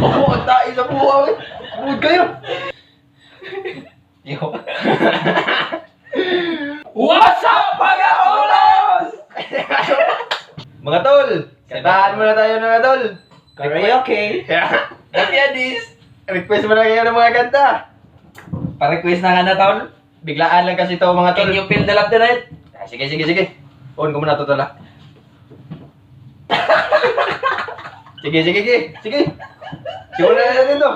Oo, ang tayo sa buhaw eh. Huwag kayo. Yo. What's up, mga ulos? Mga tol, kantahan muna tayo mga tol. Karaoke. The PIANIST. Request mo na kayo ng mga kanta. Pa-request na nga na tol. Biglaan lang kasi ito mga tol. Can you feel the love tonight? Sige. On ko muna ito tol ha. Sige. Siguro na natin ito.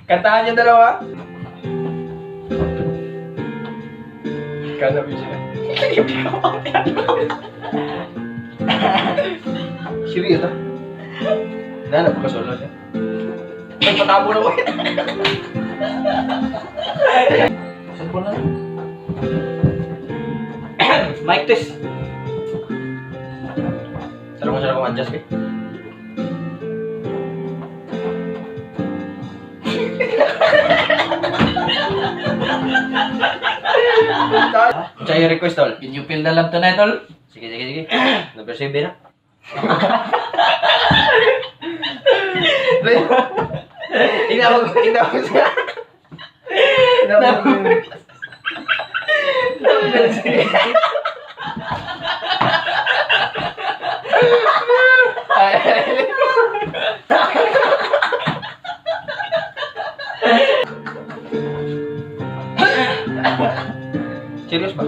Kantahan yung dalawa. Kala mo siya. Serious ha? Nanap ka solo niya. Ay, patabo na ko eh. Saan po na? Mic test. Sarap ko adjust eh. Siya yung request tol. Can you feel the love tonight, tol? Sige. Number 7 na. Inawag siya. Serius ba?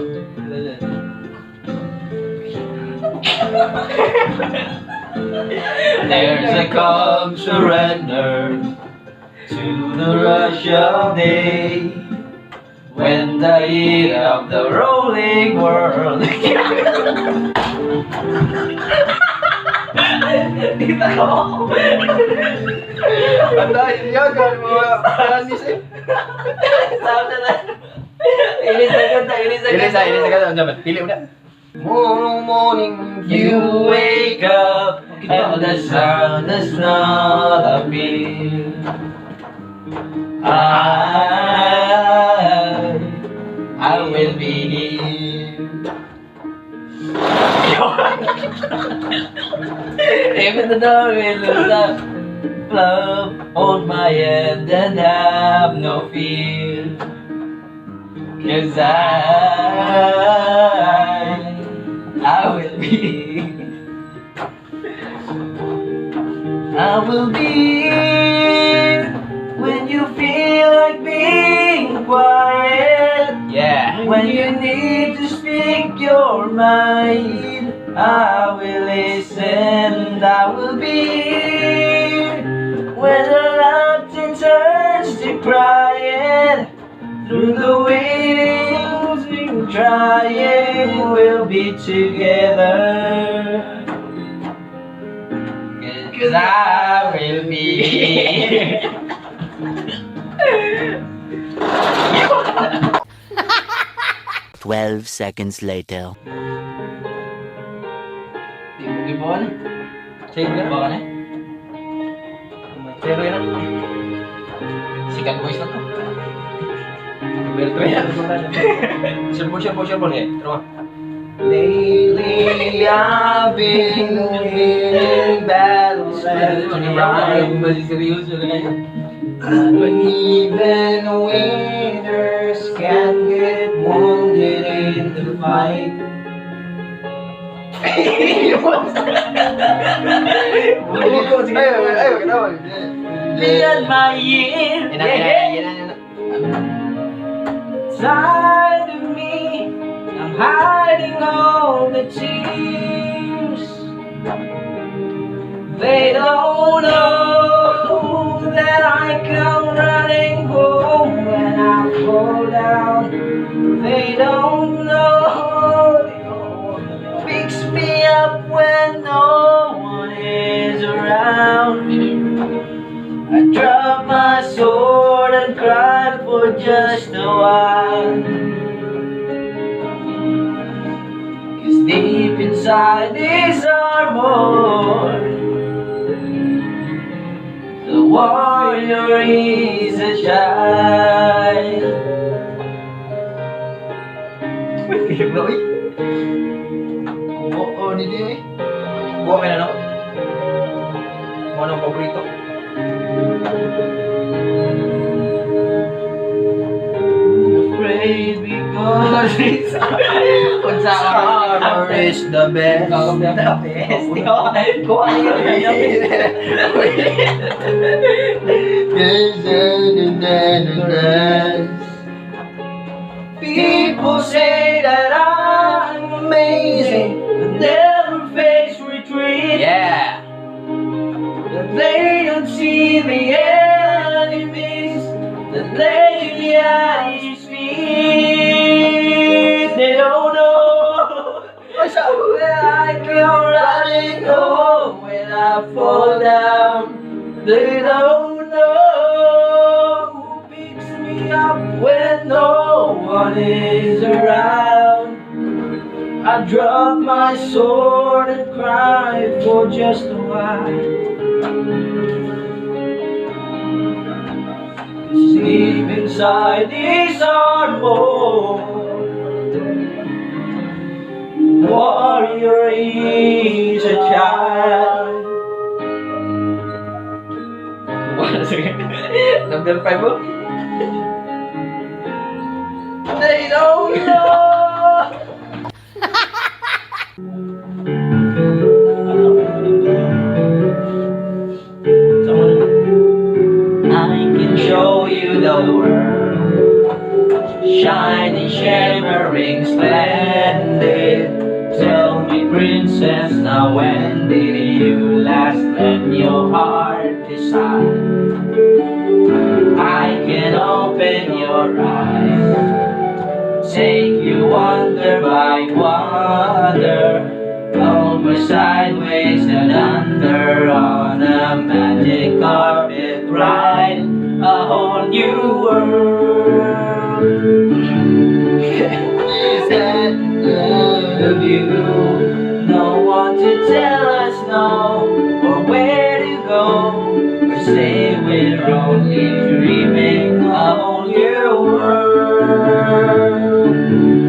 There's a calm surrender to the rush of day when the heat of the rolling world. Dito ko. Ang dahil yan, mga PIANIST eh. Sabi na. Ilis na ganda. Ilis na. Pili mo na. Morning, You wake up and the sun does not appear. I will be here. Even the door will look up, love, hold my hand and have no fear. 'Cause I will be when you feel like being quiet. Yeah. When you need to speak your mind, I will listen. I will be when the laughter turns to crying. Through the waiting, through trying, we'll be together. 'Cause I will be. 12 seconds later. Di mo gibawa na. Sige na. Gibawa na. Pero yan. Sikat voice na to. Number 3 yan. Sure po. Eh, tara. Lately I've been winning battles left and right. But even winners can get wounded in the fight. Beyond my years, inside of me, I'm hiding all the tears. They don't know that I come running home when I fall down. They don't know picks me up when no one is around. I drop my sword and cry for just a while. 'Cause deep inside this armor, the warrior is a child. Oo, hindi din eh. Buwa ka na no? kung anong paborito. Afraid because it's Summer is the best. the best. Kung ano yun. People say that I'm amazing, but never face retreat. Yeah. That they don't see the enemies, that lay me at his feet. They don't know where I go running home when I fall down. They don't know who picks me up when no one is around. I drop my sword and cry for just a while. Sleep inside this armor. Warrior is a child. Number 5 mo? They don't know. I can show you the world, shining, shimmering, splendid. Tell me, princess, now when did you last let your heart decide? I can open your eyes, take you wonder by wonder, over, sideways, and under, on a magic carpet ride, a whole new world. Is that good of you? No one to tell us no, or where to go, or say we're only dreaming a whole new world.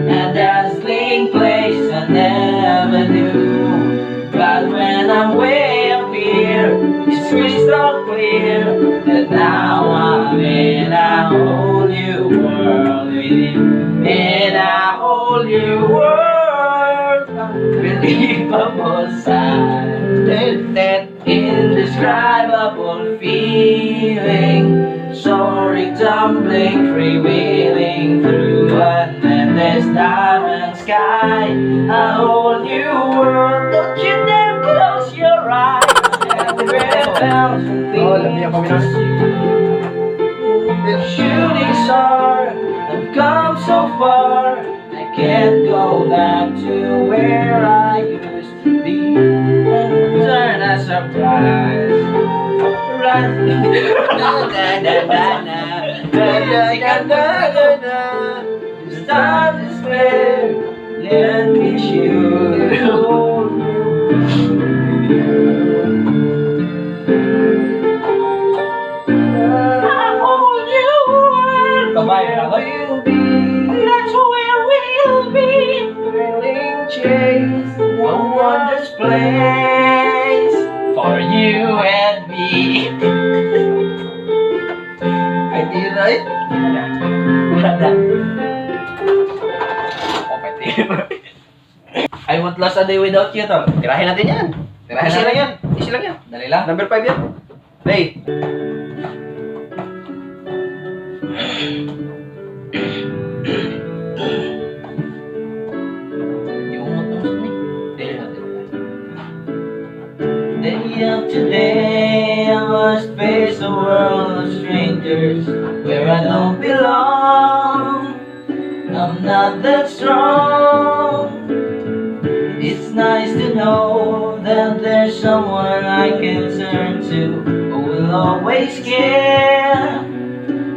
A dazzling place I never knew, but when I'm way up here, it's crystal clear that now I'm in a whole new world with you. In a whole new world, unbelievable sight, that indescribable feeling, soaring, tumbling, freewheeling through an endless diamond sky, a whole new world. Don't you dare close your eyes. The shooting star, I've come so far, I can't go back to where I used to be. Turn a surprise. It's time to spare. Let me shoot you. We'll be, that's where we'll be. Thrilling chase, a wondrous place for you and me. I did right? I won't last a day without you, tol. Tirahin natin yan. Tirahin Easy natin. lang yan. Easy lang yan. Dali lang. Number 5 yan. Play. Day after day, I must face a world of strangers where I don't belong. I'm not that strong. It's nice to know that there's someone I can turn to who will always care.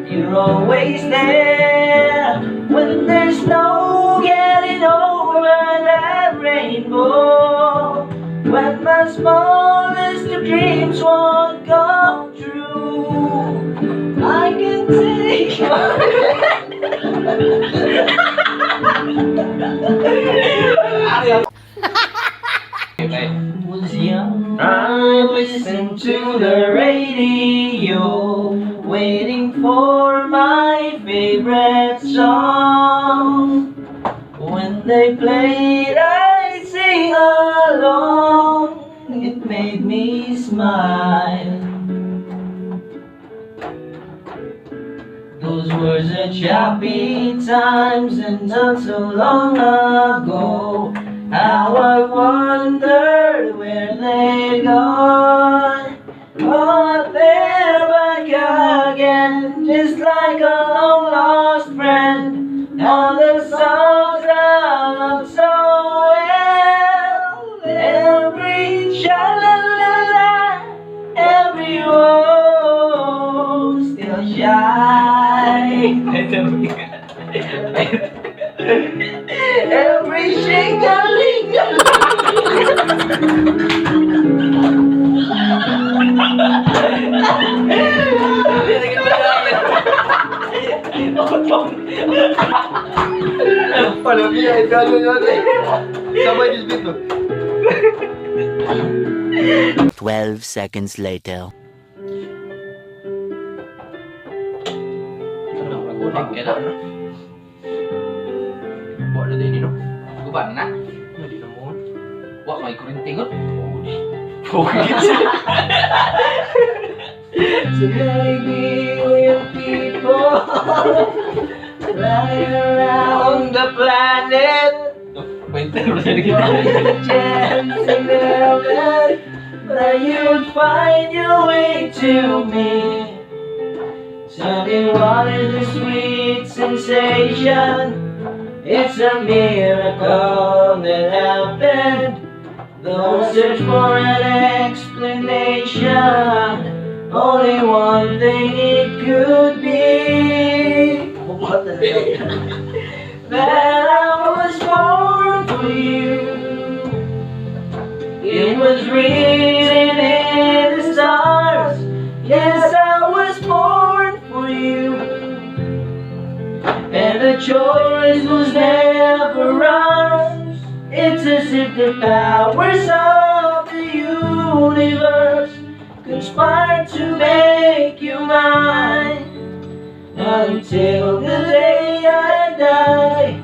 You're always there when there's no getting over that rainbow. When my smallest of dreams won't come true, I can take was young, I listened to the radio, waiting for my favorite song. When they played, I sing along. It made me smile. Those were the choppy times and not so long ago. How I wondered where they'd gone. But they're back again, just like a long lost friend. All the songs I love so well, every sha-la-la-la, every woe still shine. Every shake-a-ling-a-ling. Paano niya? Ito yun eh. Sabay yung beat mo. 12 seconds later. Buat na din no. Guban na. Hindi na mo. Wa may kurintingon. So maybe we're people flying around the planet. Chance in heaven that you'd find your way to me. Something water the sweet sensation. It's a miracle that happened. Don't search for an explanation. Only one thing it could be. That I was born for you. It was written in the stars. Yes, I was born for you. And the choice was never ours. It's as if the powers of the universe conspired to make you mine. Until the day I die,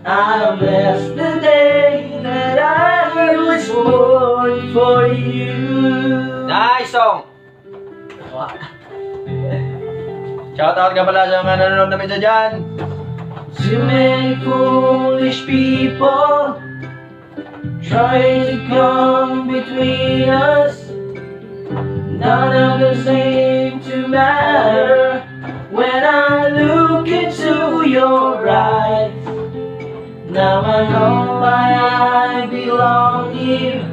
I'll bless the day that I was born for you. Nice song! Shoutout ka pala sa mga nanonood namin dyan. Too many foolish people trying to come between us. None of them seem to matter when I look into your eyes. Now I know why I belong here.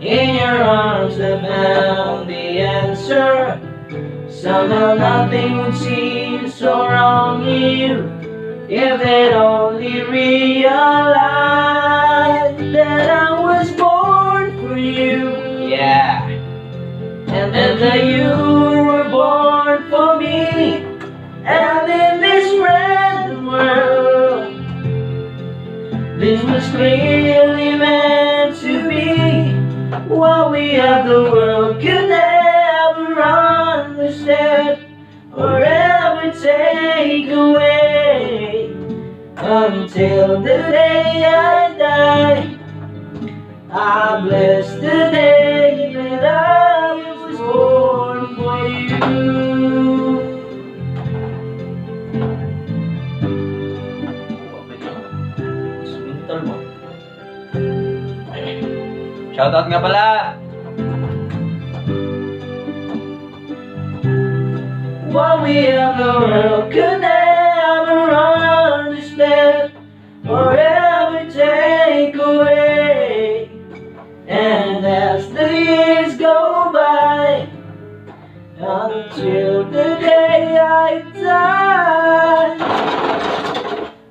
In your arms I found the answer. Somehow nothing would seem so wrong here if they'd only realize that I was born for you. Yeah! And that you were born for me. And in this random world, this was clearly meant to be. What we have the world could never understand or ever take away. Until the day I die, I bless the day that I was born for you. Shoutout nga pala! What we have the world could never understand or ever take away. And as the years go by, until the day I die,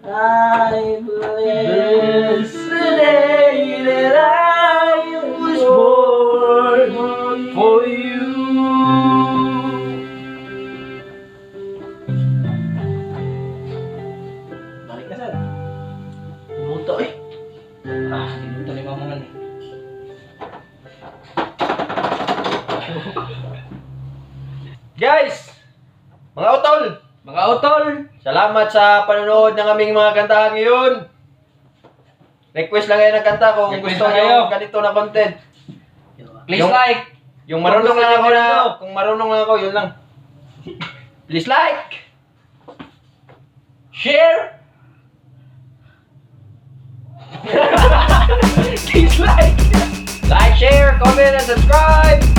I bless the day that I was born for you. Balik ka saan? Pumunta eh. Kinuto ni mama man eh. utol! Mga utol, Salamat sa panonood ng aming mga kantahan ngayon. Request lang kayo ng kanta kung Request gusto lang kayo. nyo ganito na content. please Yung- like. Yung marunong Kung lang ako gusto nyo na, ganito. kung marunong lang ako, yun lang. Please like! Share. please like. Like, share, comment, and subscribe!